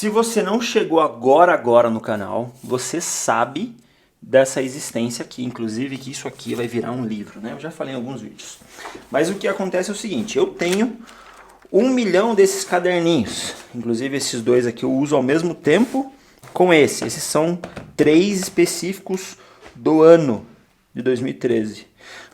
Se você não chegou agora no canal, você sabe dessa existência aqui, inclusive que isso aqui vai virar um livro, né? Eu já falei em alguns vídeos. Mas o que acontece é o seguinte, eu tenho 1 milhão desses caderninhos. Inclusive esses dois aqui eu uso ao mesmo tempo com esse. Esses são 3 específicos do ano de 2013.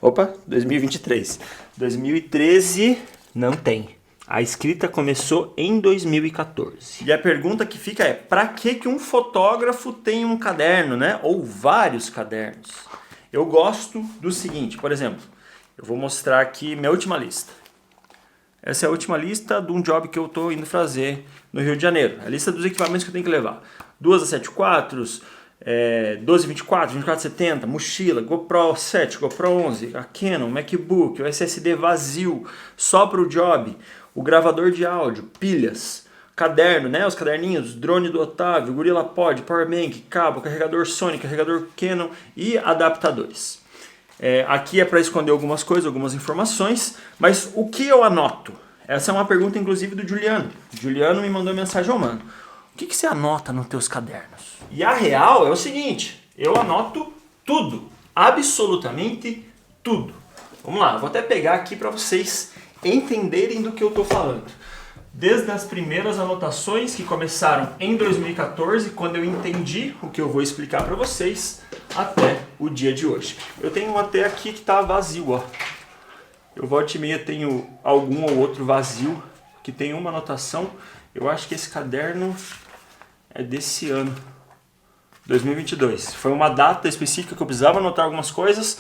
Opa, 2023. 2013 não tem. A escrita começou em 2014. E a pergunta que fica é, para que um fotógrafo tem um caderno, né? Ou vários cadernos? Eu gosto do seguinte, por exemplo, eu vou mostrar aqui minha última lista. Essa é a última lista de um job que eu estou indo fazer no Rio de Janeiro. A lista dos equipamentos que eu tenho que levar. 2 A7 IV, 12-24, 24-70, mochila, GoPro 7, GoPro 11, a Canon, MacBook, o SSD vazio, só para o job, o gravador de áudio, pilhas, caderno, né, os caderninhos, drone do Otávio, GorillaPod, Powerbank, cabo, carregador Sony, carregador Canon e adaptadores. Aqui é para esconder algumas coisas, algumas informações, mas o que eu anoto? Essa é uma pergunta inclusive do Juliano. O Juliano me mandou mensagem, mano, o que você anota nos teus cadernos? E a real é o seguinte, eu anoto tudo, absolutamente tudo. Vamos lá, vou até pegar aqui para vocês entenderem do que eu estou falando. Desde as primeiras anotações que começaram em 2014, quando eu entendi o que eu vou explicar para vocês, até o dia de hoje. Eu tenho um até aqui que está vazio, ó. Eu volta e meia tenho algum ou outro vazio, que tem uma anotação. Eu acho que esse caderno é desse ano, 2022. Foi uma data específica que eu precisava anotar algumas coisas,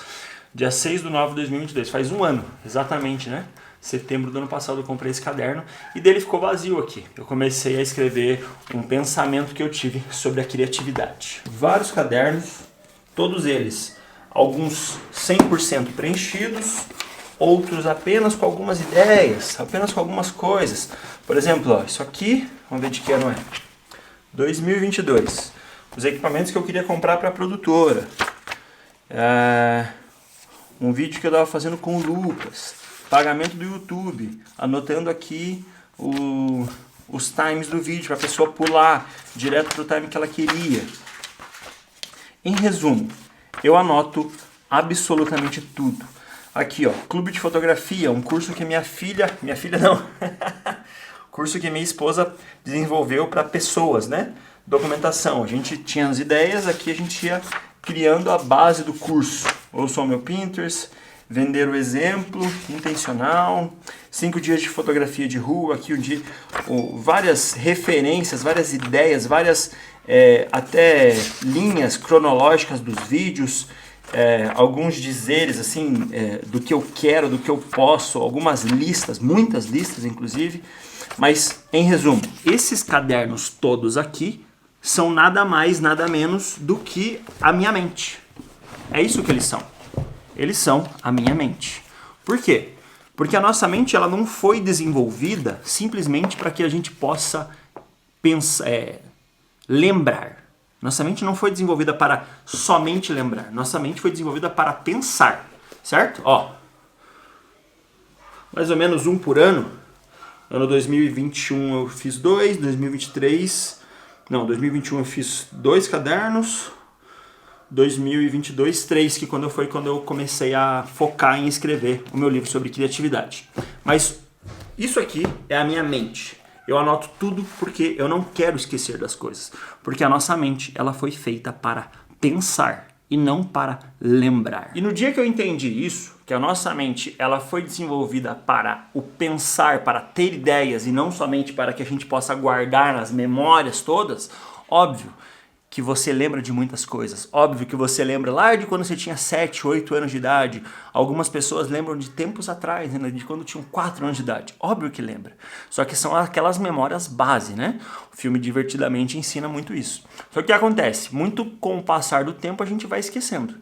dia 6/9 de 2022. Faz um ano, exatamente, né? Setembro do ano passado eu comprei esse caderno e dele ficou vazio aqui. Eu comecei a escrever um pensamento que eu tive sobre a criatividade. Vários cadernos, todos eles, alguns 100% preenchidos, outros apenas com algumas ideias, apenas com algumas coisas. Por exemplo, ó, isso aqui, vamos ver de que ano é. 2022. Os equipamentos que eu queria comprar para a produtora. Um vídeo que eu estava fazendo com o Lucas. Pagamento do YouTube. Anotando aqui os times do vídeo para a pessoa pular direto para o time que ela queria. Em resumo, eu anoto absolutamente tudo. Aqui, ó, clube de fotografia, um curso que minha filha não, curso que minha esposa desenvolveu para pessoas, né? Documentação, a gente tinha as ideias, aqui a gente ia criando a base do curso. Ouçam meu Pinterest, vender o exemplo, intencional, 5 dias de fotografia de rua, aqui várias referências, várias ideias, várias até linhas cronológicas dos vídeos, alguns dizeres assim, do que eu quero, do que eu posso, algumas listas, muitas listas inclusive, mas em resumo, esses cadernos todos aqui são nada mais, nada menos do que a minha mente. É isso que eles são. Eles são a minha mente. Por quê? Porque a nossa mente ela não foi desenvolvida simplesmente para que a gente possa pensar, lembrar. Nossa mente não foi desenvolvida para somente lembrar. Nossa mente foi desenvolvida para pensar. Certo? Ó, mais ou menos um por ano. Ano 2021 eu fiz 2, 2021 eu fiz 2 cadernos, 2022 3, que quando eu comecei a focar em escrever o meu livro sobre criatividade. Mas isso aqui é a minha mente. Eu anoto tudo porque eu não quero esquecer das coisas. Porque a nossa mente ela foi feita para pensar e não para lembrar. E no dia que eu entendi isso, que a nossa mente ela foi desenvolvida para o pensar, para ter ideias e não somente para que a gente possa guardar as memórias todas, óbvio que você lembra de muitas coisas. Óbvio que você lembra lá de quando você tinha 7, 8 anos de idade. Algumas pessoas lembram de tempos atrás, né, de quando tinham 4 anos de idade. Óbvio que lembra. Só que são aquelas memórias base, né? O filme Divertidamente ensina muito isso. Só que o que acontece? Muito com o passar do tempo a gente vai esquecendo.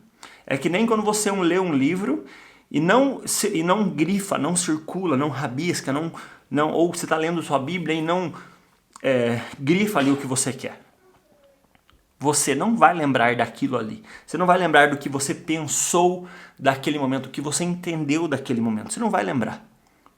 É que nem quando você lê um livro e não grifa, não circula, não rabisca, ou você está lendo sua Bíblia e não grifa ali o que você quer. Você não vai lembrar daquilo ali. Você não vai lembrar do que você pensou daquele momento, do que você entendeu daquele momento. Você não vai lembrar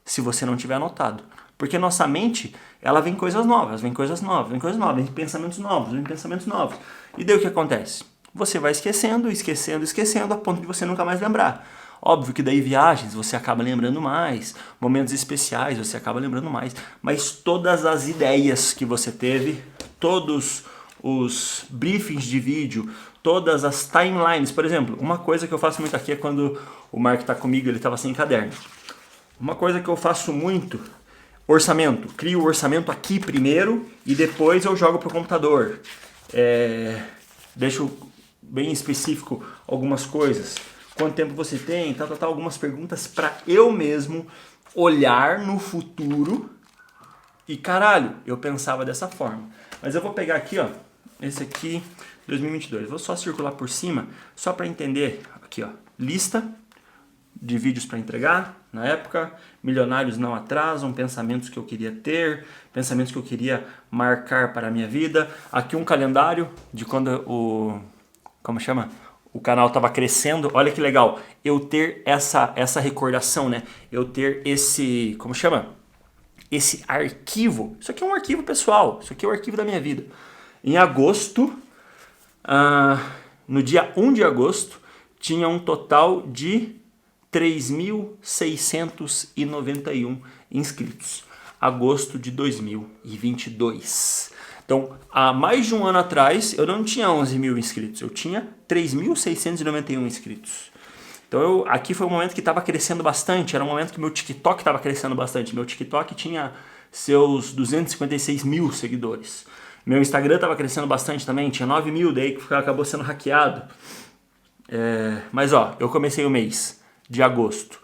se você não tiver anotado. Porque nossa mente, ela vem coisas novas, vem coisas novas, vem coisas novas, vem pensamentos novos, vem pensamentos novos. E daí o que acontece? Você vai esquecendo, esquecendo, esquecendo, a ponto de você nunca mais lembrar. Óbvio que daí viagens você acaba lembrando mais, momentos especiais você acaba lembrando mais, mas todas as ideias que você teve, todos os briefings de vídeo, todas as timelines, por exemplo, uma coisa que eu faço muito aqui é quando o Mark está comigo, ele estava sem caderno. Uma coisa que eu faço muito, orçamento, crio o orçamento aqui primeiro e depois eu jogo para o computador. Deixo bem específico algumas coisas. Quanto tempo você tem, algumas perguntas para eu mesmo olhar no futuro e caralho, eu pensava dessa forma. Mas eu vou pegar aqui, ó, esse aqui, 2022. Vou só circular por cima, só para entender. Aqui, ó, lista de vídeos para entregar na época, milionários não atrasam, pensamentos que eu queria ter, pensamentos que eu queria marcar para a minha vida. Aqui um calendário de quando o canal estava crescendo. Olha que legal, eu ter essa recordação, né? Eu ter esse, esse arquivo. Isso aqui é um arquivo pessoal, isso aqui é o arquivo da minha vida. Em agosto, no dia 1 de agosto, tinha um total de 3.691 inscritos. Agosto de 2022. Então, há mais de um ano atrás, eu não tinha 11 mil inscritos, eu tinha 3.691 inscritos. Então, aqui foi um momento que estava crescendo bastante, era um momento que meu TikTok estava crescendo bastante. Meu TikTok tinha seus 256 mil seguidores. Meu Instagram estava crescendo bastante também, tinha 9 mil, daí que acabou sendo hackeado. Mas, ó, eu comecei o mês de agosto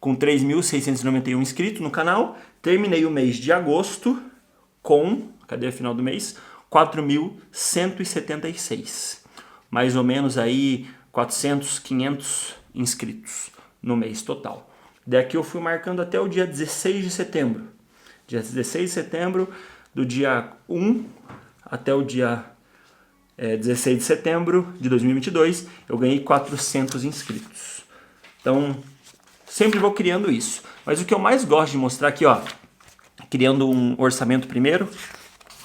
com 3.691 inscritos no canal, terminei o mês de agosto com, cadê a final do mês? 4.176. Mais ou menos aí 400, 500 inscritos no mês total. Daqui eu fui marcando até o dia 16 de setembro. Dia 16 de setembro, do dia 1 até o dia 16 de setembro de 2022, eu ganhei 400 inscritos. Então, sempre vou criando isso. Mas o que eu mais gosto de mostrar aqui, ó, criando um orçamento primeiro,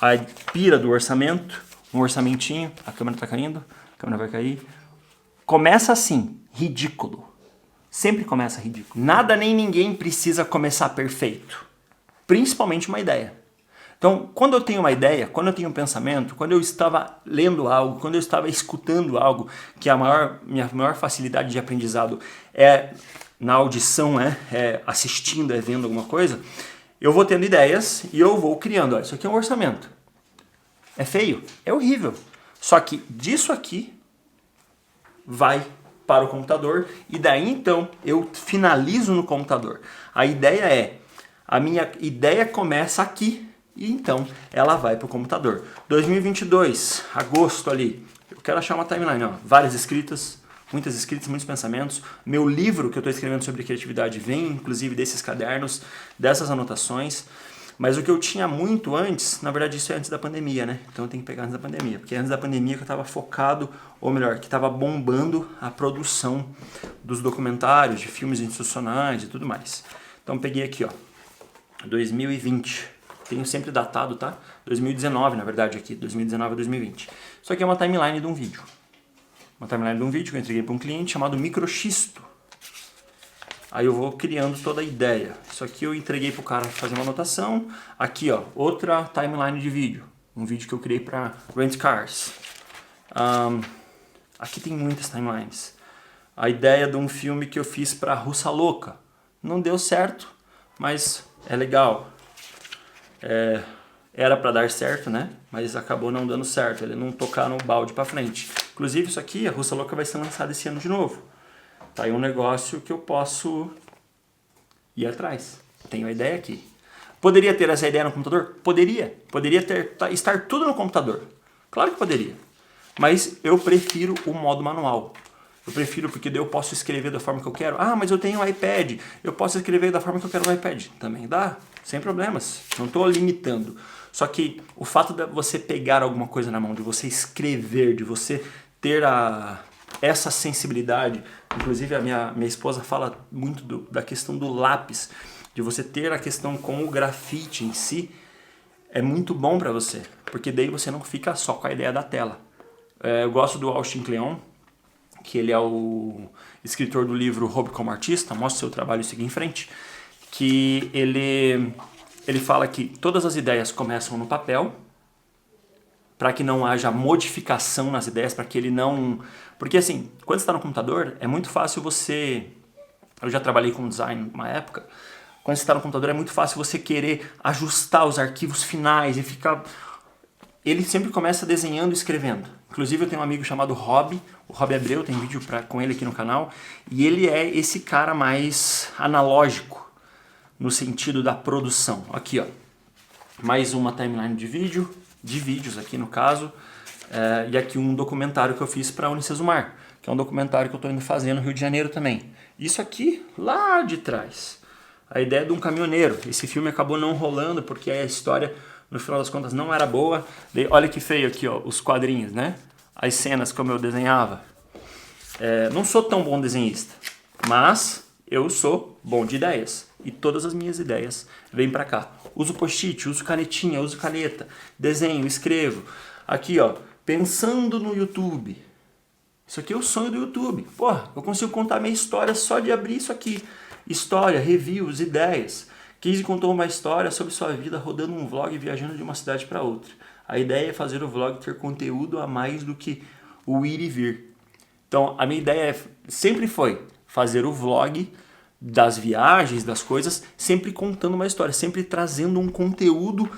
a pira do orçamento, um orçamentinho, a câmera tá caindo, a câmera vai cair. Começa assim, ridículo. Sempre começa ridículo. Nada nem ninguém precisa começar perfeito. Principalmente uma ideia. Então, quando eu tenho uma ideia, quando eu tenho um pensamento, quando eu estava lendo algo, quando eu estava escutando algo, que minha maior facilidade de aprendizado é na audição, é assistindo, é vendo alguma coisa, eu vou tendo ideias e eu vou criando. Ó, isso aqui é um orçamento. É feio? É horrível. Só que disso aqui vai para o computador e daí então eu finalizo no computador. A minha ideia começa aqui e então ela vai para o computador. 2022, agosto ali, eu quero achar uma timeline, ó, várias escritas, muitos pensamentos. Meu livro que eu estou escrevendo sobre criatividade vem inclusive desses cadernos, dessas anotações. Mas o que eu tinha muito antes, na verdade isso é antes da pandemia, né? Então eu tenho que pegar antes da pandemia, porque antes da pandemia que eu estava focado, ou melhor, que estava bombando a produção dos documentários, de filmes institucionais e tudo mais. Então peguei aqui, ó, 2020, tenho sempre datado, tá? 2019, na verdade, aqui, 2019 a 2020. Isso aqui é uma timeline de um vídeo. Uma timeline de um vídeo que eu entreguei para um cliente chamado Microxisto. Aí eu vou criando toda a ideia. Isso aqui eu entreguei para o cara fazer uma anotação. Aqui, ó, outra timeline de vídeo. Um vídeo que eu criei para Rent Cars. Aqui tem muitas timelines. A ideia de um filme que eu fiz para Russa Louca. Não deu certo, mas é legal. Era para dar certo, né? Mas acabou não dando certo. Ele não tocar no balde para frente. Inclusive isso aqui, a Russa Louca vai ser lançada esse ano de novo. Tá aí um negócio que eu posso ir atrás. Tenho a ideia aqui. Poderia ter essa ideia no computador? Poderia. Poderia estar tudo no computador. Claro que poderia. Mas eu prefiro o modo manual. Eu prefiro porque daí eu posso escrever da forma que eu quero. Ah, mas eu tenho um iPad. Eu posso escrever da forma que eu quero no iPad. Também dá. Sem problemas. Não estou limitando. Só que o fato de você pegar alguma coisa na mão, de você escrever, de você ter essa sensibilidade. Inclusive a minha esposa fala muito da questão do lápis. de você ter a questão com o grafite em si, é muito bom para você, porque daí você não fica só com a ideia da tela. Eu gosto do Austin Kleon, que ele é o escritor do livro Hobby como Artista, Mostre Seu Trabalho e Siga em Frente, que ele fala que todas as ideias começam no papel, para que não haja modificação nas ideias, para que ele não... Porque assim, quando você está no computador, é muito fácil você... Eu já trabalhei com design uma época. Quando você está no computador, é muito fácil você querer ajustar os arquivos finais e ficar... Ele sempre começa desenhando e escrevendo. Inclusive, eu tenho um amigo chamado Rob, o Rob Abreu, tem vídeo com ele aqui no canal, e ele é esse cara mais analógico, no sentido da produção. Aqui, ó, mais uma timeline de vídeos aqui no caso, e aqui um documentário que eu fiz para a Unicesumar, que é um documentário que eu estou indo fazer no Rio de Janeiro também. Isso aqui, lá de trás, a ideia de um caminhoneiro. Esse filme acabou não rolando porque a história, no final das contas, não era boa. Olha que feio aqui, ó, os quadrinhos, né? As cenas como eu desenhava. Não sou tão bom desenhista, mas eu sou bom de ideias. E todas as minhas ideias vêm pra cá. Uso post-it, uso canetinha, uso caneta, desenho, escrevo. Aqui, ó, pensando no YouTube. Isso aqui é o sonho do YouTube. Porra, eu consigo contar minha história só de abrir isso aqui. História, reviews, ideias. Casey contou uma história sobre sua vida rodando um vlog e viajando de uma cidade para outra. A ideia é fazer o vlog ter conteúdo a mais do que o ir e vir. Então, a minha ideia sempre foi fazer o vlog das viagens, das coisas, sempre contando uma história, sempre trazendo um conteúdo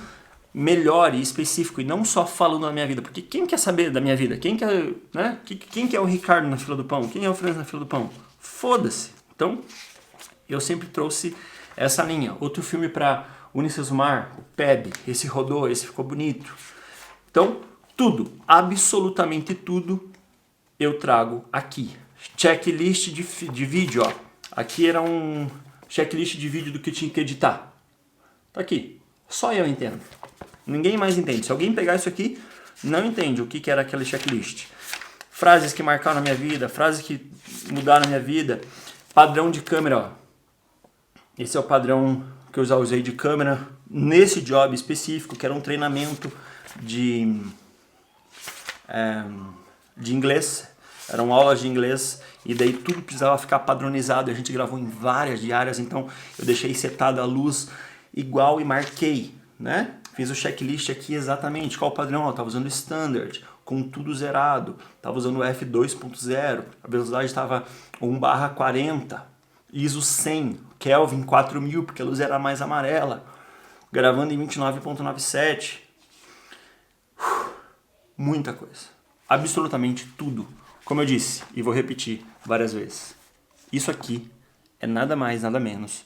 melhor e específico, e não só falando da minha vida, porque quem quer saber da minha vida? Quem quer, né? Quem quer o Ricardo na fila do pão? Quem é o Franz na fila do pão? Foda-se! Então, eu sempre trouxe essa linha. Outro filme para Unicesumar, o PEB, esse rodou, esse ficou bonito. Então, tudo, absolutamente tudo, eu trago aqui. Checklist de vídeo, ó. Aqui era um checklist de vídeo do que tinha que editar. Tá aqui. Só eu entendo. Ninguém mais entende. Se alguém pegar isso aqui, não entende o que era aquele checklist. Frases que marcaram a minha vida, frases que mudaram a minha vida. Padrão de câmera, ó. Esse é o padrão que eu já usei de câmera nesse job específico, que era um treinamento de inglês. Eram aulas de inglês e daí tudo precisava ficar padronizado. A gente gravou em várias diárias, então eu deixei setada a luz igual e marquei, né? Fiz o checklist aqui exatamente, qual o padrão. Eu estava usando o Standard, com tudo zerado. Estava usando o F2.0, a velocidade estava 1/40, ISO 100, Kelvin 4000, porque a luz era mais amarela. Gravando em 29.97. Muita coisa. Absolutamente tudo. Como eu disse, e vou repetir várias vezes, isso aqui é nada mais, nada menos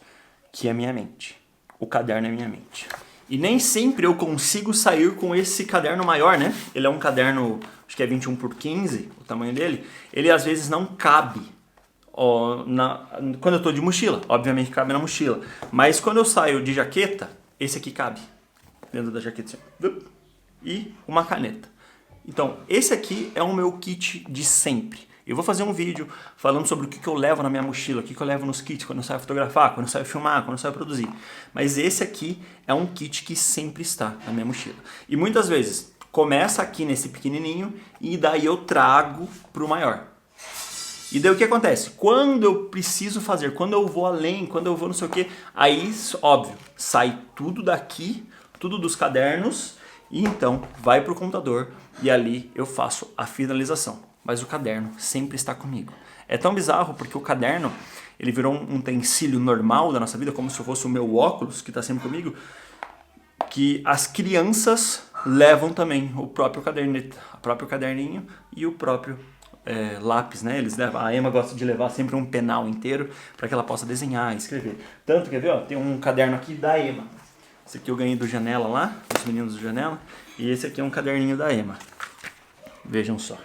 que a minha mente. O caderno é minha mente. E nem sempre eu consigo sair com esse caderno maior, né? Ele é um caderno, acho que é 21x15, o tamanho dele. Ele às vezes não cabe quando eu estou de mochila. Obviamente cabe na mochila. Mas quando eu saio de jaqueta, esse aqui cabe dentro da jaqueta. Assim, e uma caneta. Então, esse aqui é o meu kit de sempre. Eu vou fazer um vídeo falando sobre o que eu levo na minha mochila, o que eu levo nos kits, quando eu saio fotografar, quando eu saio filmar, quando eu saio produzir. Mas esse aqui é um kit que sempre está na minha mochila. E muitas vezes, começa aqui nesse pequenininho e daí eu trago para o maior. E daí o que acontece? Quando eu preciso fazer, quando eu vou além, quando eu vou não sei o que, aí, óbvio, sai tudo daqui, tudo dos cadernos, e então vai para o computador e ali eu faço a finalização. Mas o caderno sempre está comigo. É tão bizarro porque o caderno, ele virou um utensílio normal da nossa vida, como se fosse o meu óculos que está sempre comigo, que as crianças levam também o próprio caderninho e o próprio lápis, né? Eles levam, a Emma gosta de levar sempre um penal inteiro para que ela possa desenhar, escrever. Tanto, quer ver? Ó, tem um caderno aqui da Emma. Esse aqui eu ganhei do Janela lá, dos meninos do Janela. E esse aqui é um caderninho da Emma. Vejam só.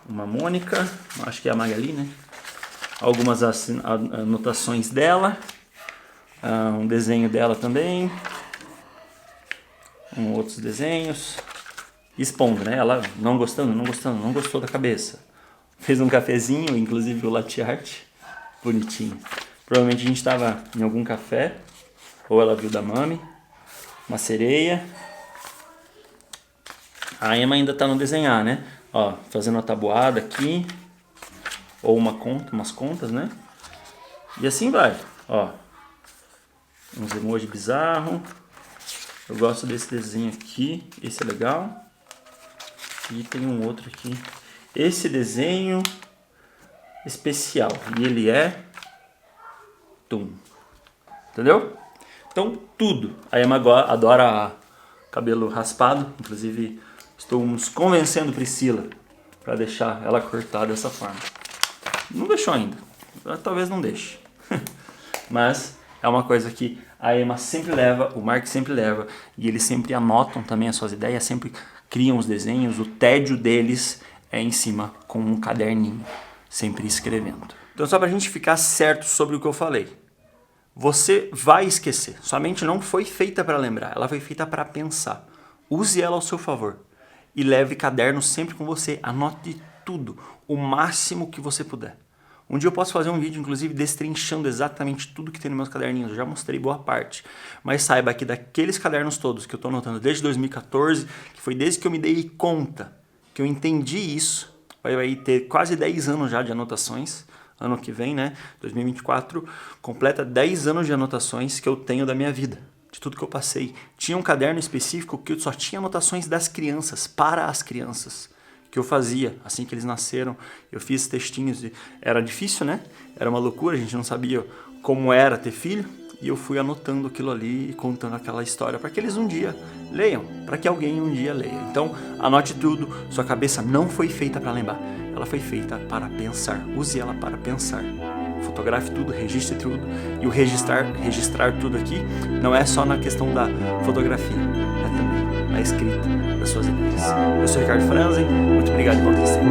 Uma Mônica, acho que é a Magali, né? Algumas anotações dela. Um desenho dela também. Outros desenhos. Expondo, né? Ela não gostou da cabeça. Fez um cafezinho, inclusive o latte art. Bonitinho. Provavelmente a gente estava em algum café, ou ela viu da mami, uma sereia. A Emma ainda tá no desenhar, né? Ó, fazendo uma tabuada aqui, ou umas contas, né? E assim vai, ó. Uns emojis bizarros. Eu gosto desse desenho aqui, esse é legal. E tem um outro aqui. Esse desenho especial, e ele é entendeu? Então tudo. A Emma adora cabelo raspado, inclusive estou nos convencendo Priscila para deixar ela cortar dessa forma. Não deixou ainda, talvez não deixe. Mas é uma coisa que a Emma sempre leva, o Mark sempre leva, e eles sempre anotam também as suas ideias, sempre criam os desenhos, o tédio deles é em cima com um caderninho, sempre escrevendo. Então só pra gente ficar certo sobre o que eu falei. Você vai esquecer, sua mente não foi feita para lembrar, ela foi feita para pensar. Use ela ao seu favor e leve caderno sempre com você, anote tudo, o máximo que você puder. Um dia eu posso fazer um vídeo, inclusive, destrinchando exatamente tudo que tem nos meus caderninhos. Eu já mostrei boa parte. Mas saiba que daqueles cadernos todos que eu estou anotando desde 2014, que foi desde que eu me dei conta, que eu entendi isso, vai ter quase 10 anos já de anotações. Ano que vem, né, 2024, completa 10 anos de anotações que eu tenho da minha vida, de tudo que eu passei. Tinha um caderno específico que eu só tinha anotações das crianças, para as crianças, que eu fazia assim que eles nasceram. Eu fiz textinhos, era difícil, né? Era uma loucura, a gente não sabia como era ter filho. E eu fui anotando aquilo ali e contando aquela história para que eles um dia leiam, para que alguém um dia leia. Então, anote tudo, sua cabeça não foi feita para lembrar, ela foi feita para pensar. Use ela para pensar. Fotografe tudo, registre tudo. E o registrar tudo aqui não é só na questão da fotografia, é também na escrita das suas ideias. Eu sou Ricardo Franzen, muito obrigado e voltem sempre.